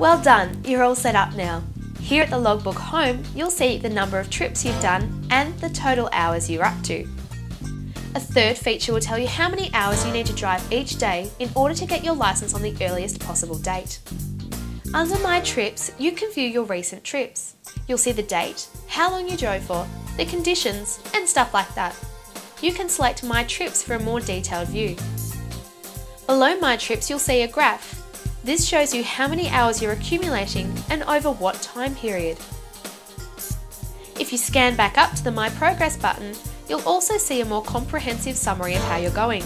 Well done, you're all set up now. Here at the Logbook home, you'll see the number of trips you've done and the total hours you're up to. A third feature will tell you how many hours you need to drive each day in order to get your licence on the earliest possible date. Under My Trips, you can view your recent trips. You'll see the date, how long you drove for, the conditions, and stuff like that. You can select My Trips for a more detailed view. Below My Trips, you'll see a graph. This shows you how many hours you're accumulating and over what time period. If you scan back up to the My Progress button, you'll also see a more comprehensive summary of how you're going.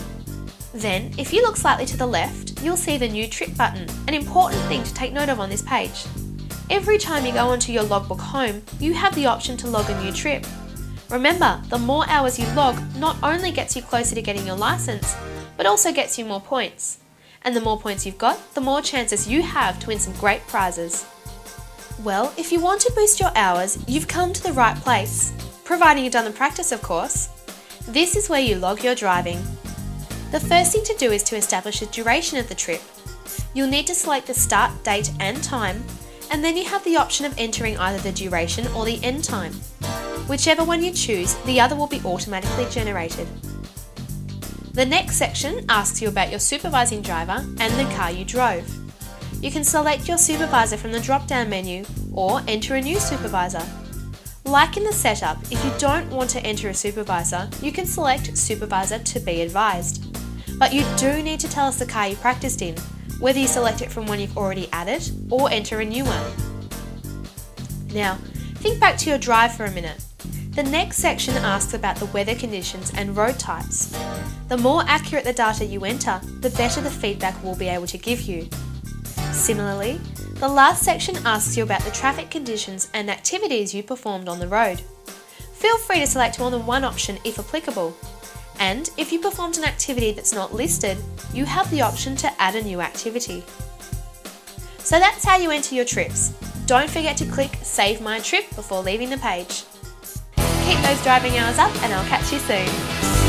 Then, if you look slightly to the left, you'll see the New Trip button, an important thing to take note of on this page. Every time you go onto your Logbook home, you have the option to log a new trip. Remember, the more hours you log not only gets you closer to getting your licence, but also gets you more points. And the more points you've got, the more chances you have to win some great prizes. Well, if you want to boost your hours, you've come to the right place. Providing you've done the practice, of course. This is where you log your driving. The first thing to do is to establish the duration of the trip. You'll need to select the start date and time, and then you have the option of entering either the duration or the end time. Whichever one you choose, the other will be automatically generated. The next section asks you about your supervising driver and the car you drove. You can select your supervisor from the drop-down menu or enter a new supervisor. Like in the setup, if you don't want to enter a supervisor, you can select Supervisor to be advised. But you do need to tell us the car you practiced in, whether you select it from one you've already added or enter a new one. Now, think back to your drive for a minute. The next section asks about the weather conditions and road types. The more accurate the data you enter, the better the feedback we'll be able to give you. Similarly, the last section asks you about the traffic conditions and activities you performed on the road. Feel free to select more than one option if applicable. And if you performed an activity that's not listed, you have the option to add a new activity. So that's how you enter your trips. Don't forget to click Save My Trip before leaving the page. Keep those driving hours up and I'll catch you soon.